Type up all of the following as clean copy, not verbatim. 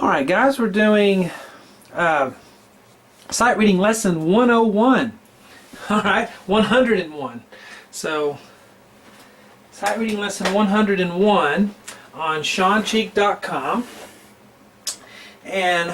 Alright guys, we're doing sight reading lesson 101. Alright, 101. So, sight reading lesson 101 on shawncheek.com. And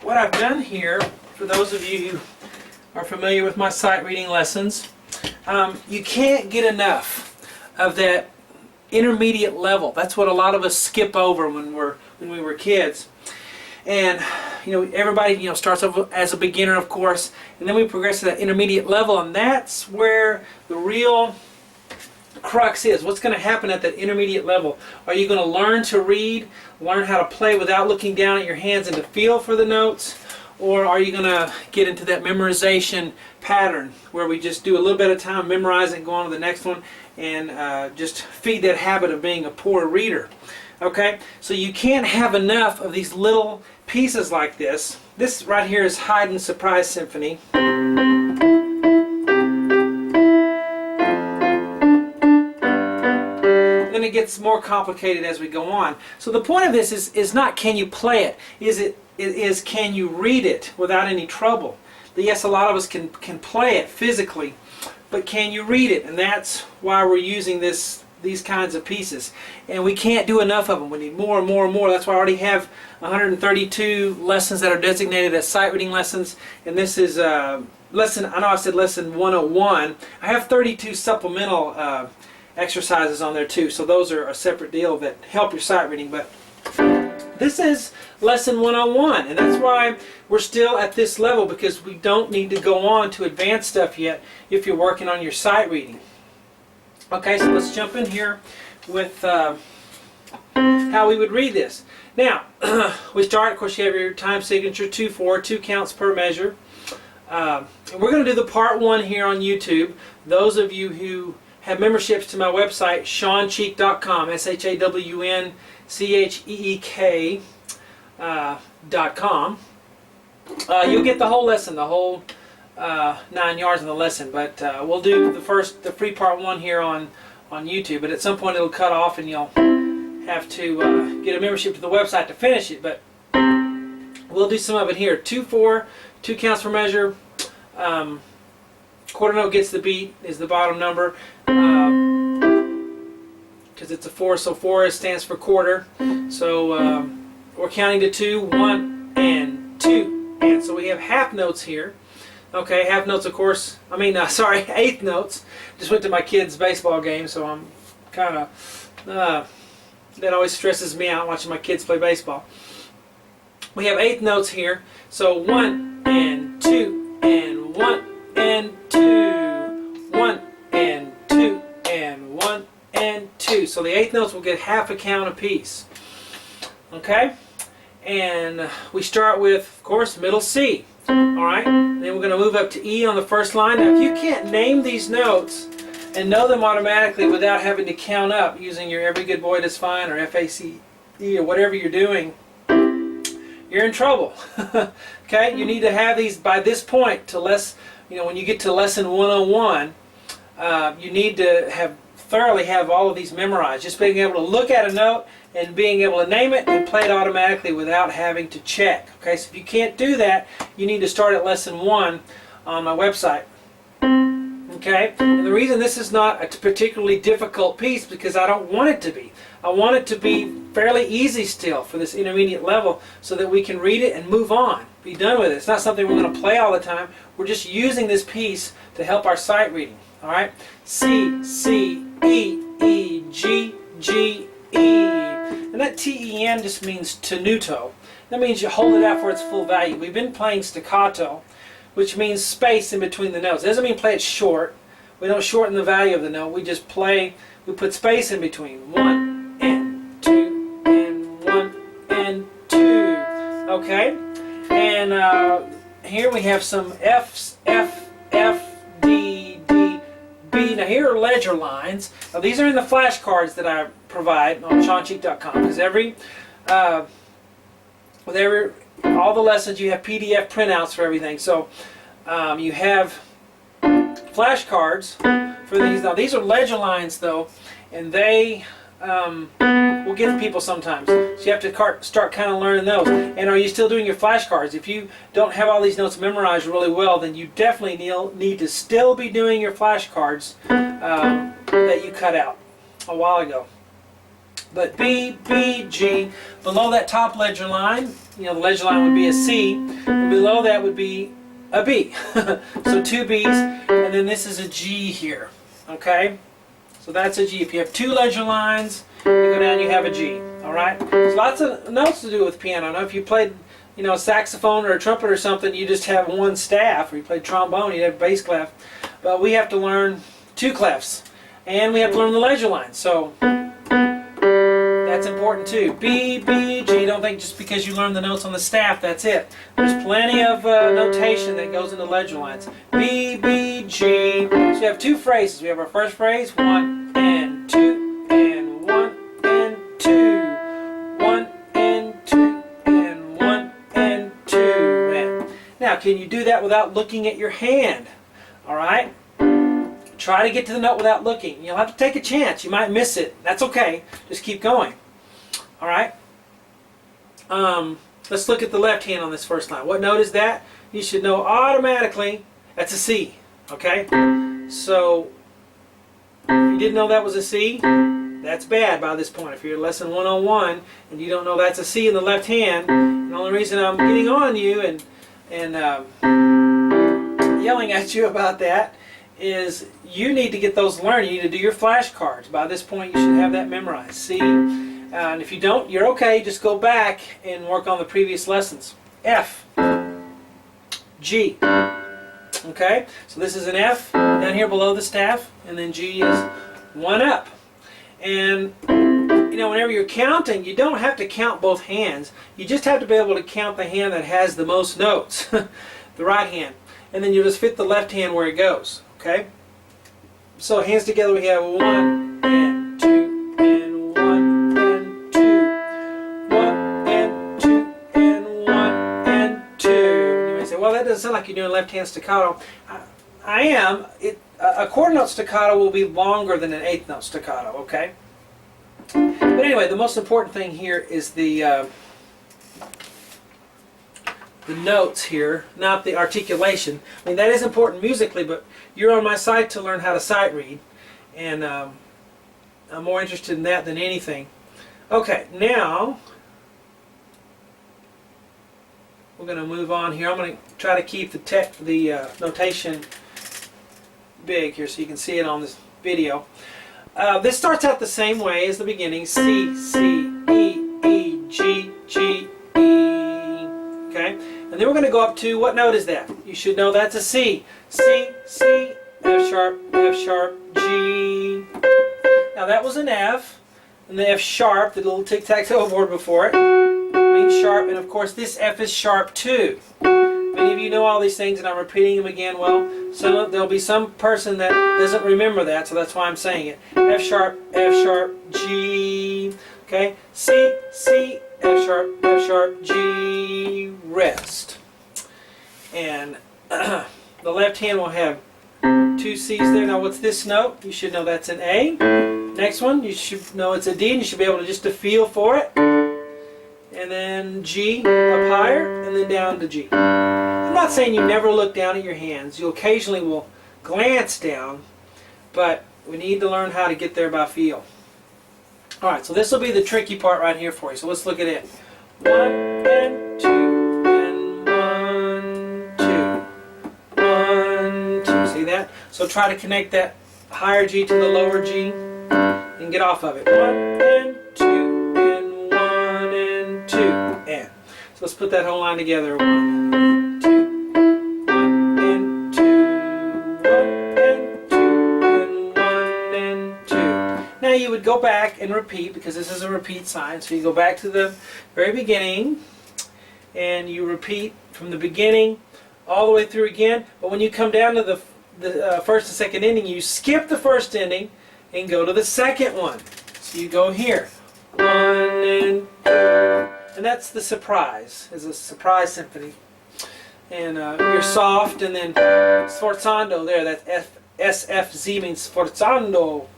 what I've done here, for those of you who are familiar with my sight reading lessons, you can't get enough of that intermediate level. That's what a lot of us skip over when we were kids. And everybody starts off as a beginner, of course, and then we progress to that intermediate level, and that's where the real crux is. What's going to happen at that intermediate level? Are you going to learn to read, learn how to play without looking down at your hands and to feel for the notes? Or are you going to get into that memorization pattern where we just do a little bit of time, memorize it, go on to the next one, and just feed that habit of being a poor reader? Okay, so you can't have enough of these little pieces like this. This right here is Hide and Surprise Symphony. Then it gets more complicated as we go on. So the point of this is not can you play it, is can you read it without any trouble. Yes, a lot of us can play it physically, but can you read it? And that's why we're using these kinds of pieces. And we can't do enough of them. We need more and more and more. That's why I already have 132 lessons that are designated as sight reading lessons. And this is lesson, I know I said lesson 101. I have 32 supplemental exercises on there too. So those are a separate deal that help your sight reading. But this is lesson 101, and that's why we're still at this level, because we don't need to go on to advanced stuff yet if you're working on your sight reading. Okay, so let's jump in here with how we would read this. Now, we start, of course, you have your time signature, 2/4, 2 counts per measure. And we're going to do the part 1 here on YouTube. Those of you who have memberships to my website, shawncheek.com, ShawnCheek.com. You'll get the whole lesson, the whole 9 yards of the lesson, but we'll do the free part 1 here on YouTube, but at some point it'll cut off and you'll have to get a membership to the website to finish it, but we'll do some of it here. 2/4, 2 counts per measure. Quarter note gets the beat is the bottom number, because it's a 4, so 4 stands for quarter. So we're counting to 2, 1 and 2, and so we have half notes here. Okay, half notes, of course. Sorry, eighth notes. Just went to my kid's baseball game, so I'm kind of that always stresses me out watching my kids play baseball. We have eighth notes here, so 1 and 2 and 1 and 2, 1 and 2 and 1 and 2. So the eighth notes will get half a count apiece. Okay, and we start with, of course, middle C. Alright, then we're going to move up to E on the first line. Now if you can't name these notes and know them automatically without having to count up using your Every Good Boy Does Fine or FACE or whatever you're doing, you're in trouble. Okay, you need to have these by this point to when you get to lesson 101, you need to thoroughly have all of these memorized. Just being able to look at a note and being able to name it and play it automatically without having to check. Okay, so if you can't do that, you need to start at lesson 1 on my website. Okay, and the reason this is not a particularly difficult piece because I don't want it to be. I want it to be fairly easy still for this intermediate level so that we can read it and move on. Be done with it. It's not something we're going to play all the time. We're just using this piece to help our sight reading. Alright? C, C, E, E, G, G, E. And that T-E-N just means tenuto. That means you hold it out for its full value. We've been playing staccato, which means space in between the notes. It doesn't mean play it short. We don't shorten the value of the note. We just we put space in between. 1 and 2 and 1 and 2. Okay? And here we have some F's, F, D, D, B. Now here are ledger lines. Now these are in the flashcards that I provide on shawncheek.com, because all the lessons you have PDF printouts for everything. So you have flashcards for these. Now these are ledger lines though, and they will will get to people sometimes. So you have to start kind of learning those. And are you still doing your flashcards? If you don't have all these notes memorized really well, then you definitely need to still be doing your flashcards that you cut out a while ago. But B, B, G, below that top ledger line, you know, the ledger line would be a C, and below that would be a B. So two B's, and then this is a G here, okay? So that's a G. If you have two ledger lines, you go down, you have a G, all right? There's lots of notes to do with piano. Now, if you played, you know, a saxophone or a trumpet or something, you just have one staff, or you played trombone, you have a bass clef. But we have to learn two clefs, and we have to learn the ledger line. So that's important too. B, B, G. Don't think just because you learn the notes on the staff, that's it. There's plenty of notation that goes into ledger lines. B, B, G. So we have two phrases. We have our first phrase, 1 and 2, and 1 and 2. 1 and 2, and 1 and 2. And now, can you do that without looking at your hand? All right? Try to get to the note without looking. You'll have to take a chance. You might miss it. That's okay. Just keep going. All right? Let's look at the left hand on this first line. What note is that? You should know automatically that's a C. Okay? So, if you didn't know that was a C, that's bad by this point. If you're lesson 101 and you don't know that's a C in the left hand, and the only reason I'm getting on you and yelling at you about that is you need to get those learned. You need to do your flashcards. By this point, you should have that memorized. C, and if you don't, you're okay. Just go back and work on the previous lessons. F, G. Okay, so this is an F down here below the staff, and then G is one up. And you know, whenever you're counting, you don't have to count both hands. You just have to be able to count the hand that has the most notes, the right hand, and then you just fit the left hand where it goes. Okay? So hands together we have 1 and 2 and 1 and 2. 1 and 2 and 1 and 2. You may say, well, that doesn't sound like you're doing left hand staccato. I am. A quarter note staccato will be longer than an eighth note staccato, okay? But anyway, the most important thing here is the notes here, not the articulation. I mean, that is important musically, but you're on my site to learn how to sight read, and I'm more interested in that than anything. Okay, now we're going to move on here. I'm going to try to keep the notation big here so you can see it on this video. This starts out the same way as the beginning. C, C, E, E, G, G, E. Okay? And then we're going to go up to, what note is that? You should know that's a C. C, C, F sharp, G. Now that was an F, and the F sharp, the little tic-tac-toe board before it, means sharp, and of course this F is sharp too. Many of you know all these things, and I'm repeating them again. Well, there'll be some person that doesn't remember that, so that's why I'm saying it. F sharp, G. Okay? C, C, F sharp, G, rest. And the left hand will have two C's there. Now what's this note? You should know that's an A. Next one, you should know it's a D, and you should be able to just to feel for it. And then G up higher, and then down to G. I'm not saying you never look down at your hands. You occasionally will glance down, but we need to learn how to get there by feel. Alright, so this will be the tricky part right here for you. So let's look at it. 1 and 2 and 1, 2. 1, 2. See that? So try to connect that higher G to the lower G and get off of it. 1 and 2 and 1 and 2 and. So let's put that whole line together. 1, 2, 1 and 2, 1 and 2 and 1 and 2. Now you would go back and repeat, because this is a repeat sign. So you go back to the very beginning and you repeat from the beginning all the way through again. But when you come down to the first and second ending, you skip the first ending and go to the second one. So you go here. 1 and 2. And that's the surprise. It's a surprise symphony. And you're soft, and then sforzando there. That SFZ means sforzando.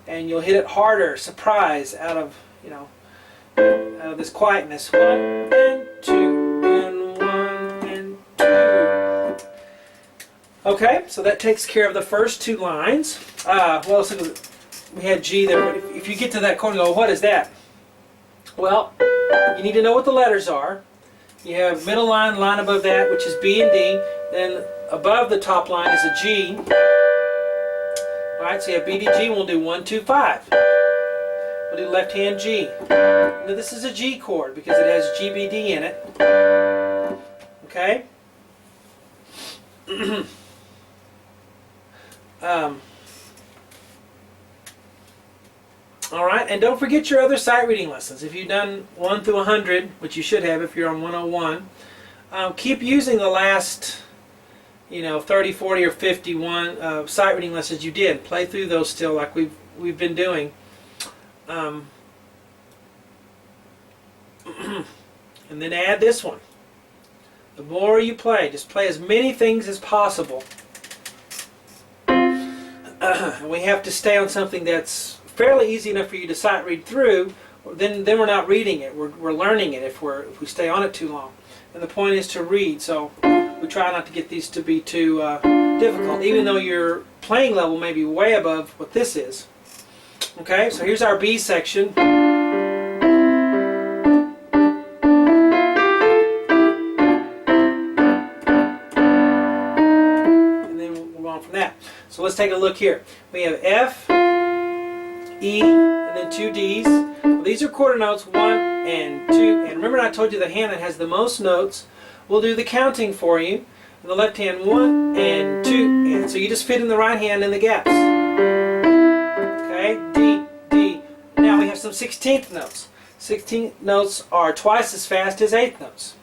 And you'll hit it harder, surprise, out of you know, this quietness. 1 and 2 and 1 and 2. Okay, so that takes care of the first two lines. Well, so we had G there, but if you get to that chord and go, what is that? Well, you need to know what the letters are. You have middle line, line above that, which is B and D. Then above the top line is a G. Alright, so you have B, D, G, and we'll do 1, 2, 5. We'll do left hand G. Now this is a G chord because it has G, B, D in it. Okay? Alright, and don't forget your other sight reading lessons. If you've done 1 through 100, which you should have if you're on 101, keep using the last 30, 40, or 51 sight reading lessons you did. Play through those still like we've been doing. And then add this one. The more you play, just play as many things as possible. And we have to stay on something that's fairly easy enough for you to sight read through. Then we're not reading it. We're learning it if we stay on it too long. And the point is to read. So we try not to get these to be too difficult, even though your playing level may be way above what this is. Okay, so here's our B section. And then we'll move on from that. So let's take a look here. We have F, E, and then 2 Ds. Well, these are quarter notes, 1 and 2. And remember I told you the hand that has the most notes will do the counting for you. In the left hand, 1 and 2. And so you just fit in the right hand in the gaps. Okay, D, D. Now we have some 16th notes. 16th notes are twice as fast as 8th notes.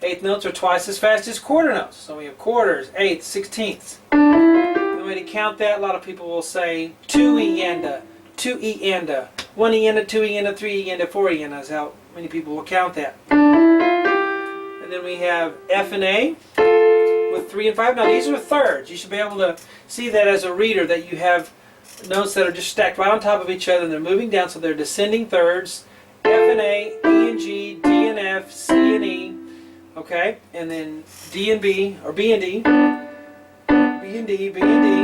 8th notes are twice as fast as quarter notes. So we have quarters, eighths, 16ths. The way to count that, a lot of people will say 2 eanda, 2 eanda, 1 eanda, 2 eanda, 3 eanda, 4 eanda is how many people will count that. And then we have F and A with 3 and 5. Now these are thirds. You should be able to see that as a reader, that you have notes that are just stacked right on top of each other and they're moving down, so they're descending thirds. F and A, E and G, D and F, C and E. Okay, and then D and B, or B and D. B and D, B and D.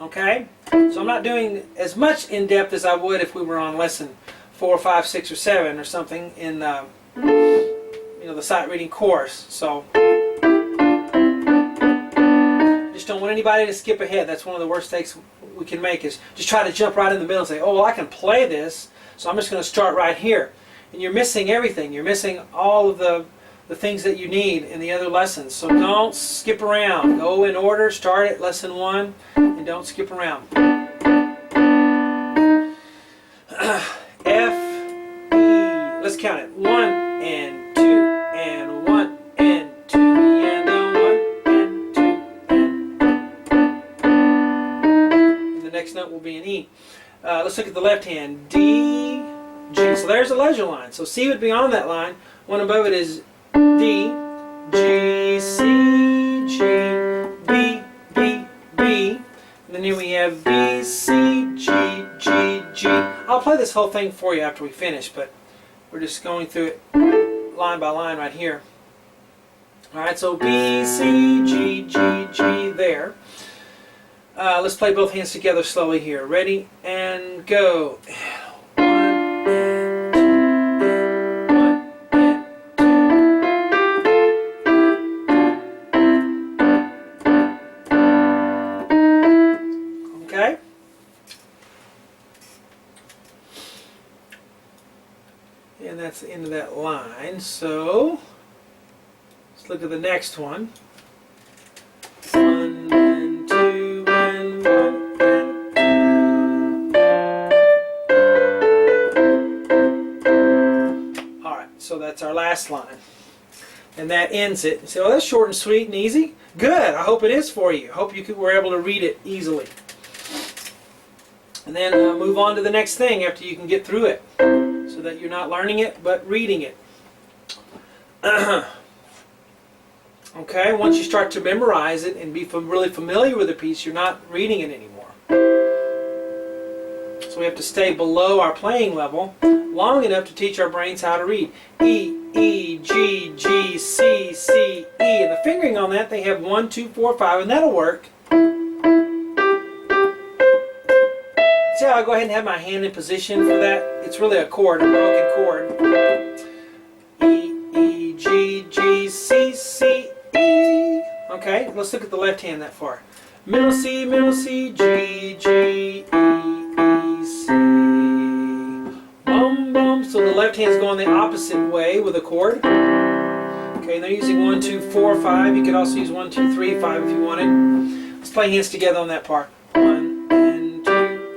Okay, so I'm not doing as much in depth as I would if we were on lesson 4, 5, 6, or 7 or something in the sight reading course. So just don't want anybody to skip ahead. That's one of the worst mistakes we can make, is just try to jump right in the middle and say, oh well, I can play this, so I'm just going to start right here. And you're missing everything. You're missing all of the things that you need in the other lessons. So don't skip around. Go in order, start at lesson 1, and don't skip around. F, E, let's count it. 1 and 2 and 1 and 2 and 1 and 2 and the next note will be an E. Let's look at the left hand. D, G. So there's a leisure line. So C would be on that line. One above it is D, G, C, G, B, B, B. And then here we have B, C, G, G, G. I'll play this whole thing for you after we finish, but we're just going through it line by line right here. Alright, so B, C, G, G, G there. Let's play both hands together slowly here. Ready, and go. And that's the end of that line. So let's look at the next one. 1 and 2 and 1 and 2. Alright, so that's our last line. And that ends it. You say, oh, that's short and sweet and easy. Good, I hope it is for you. I hope you were able to read it easily. And then move on to the next thing after you can get through it, so that you're not learning it, but reading it. Okay, once you start to memorize it and be really familiar with the piece, you're not reading it anymore. So So we have to stay below our playing level long enough to teach our brains how to read. E, E, G, G, C, C, E. And the fingering on that, they have 1, 2, 4, 5, and that'll work. See how I go ahead and have my hand in position for that? It's really a chord, a broken chord. E, E, G, G, C, C, E. Okay, let's look at the left hand that far. Middle C, G, G, E, C. Bum, bum. So the left hand's going the opposite way with a chord. Okay, and they're using 1, 2, 4, 5. You could also use 1, 2, 3, 5 if you wanted. Let's play hands together on that part. 1 and 2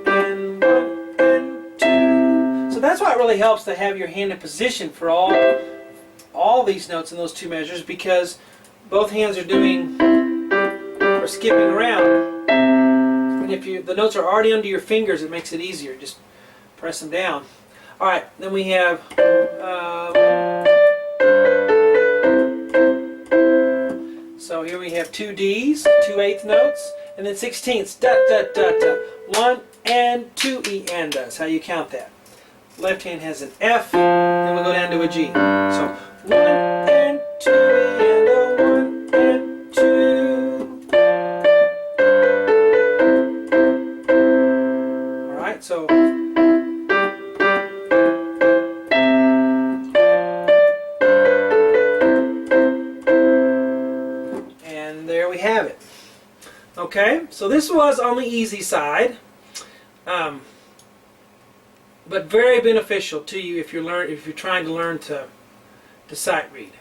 and 1 and 2. So that's why it really helps to have your hand in position for all these notes in those two measures, because both hands are doing or skipping around. And if the notes are already under your fingers, it makes it easier. Just press them down. All right, then we have so here we have 2 Ds, 2 eighth notes, and then 16ths. Da da da da. 1 and 2 E and does. How you count that? Left hand has an F, then we'll go down to a G. So 1 and 2 E and a 1 and 2. All right, so. And there we have it. Okay, so this was on the easy side. But very beneficial to you if you're trying to learn to sight read.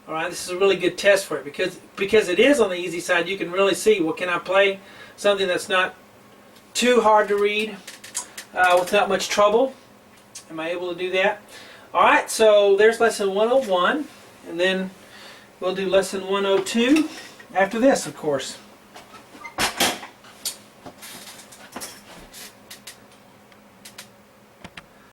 All right, this is a really good test for you because it is on the easy side. You can really see, well, can I play something that's not too hard to read without much trouble? Am I able to do that? All right, so there's lesson 101, and then we'll do lesson 102 after this, of course.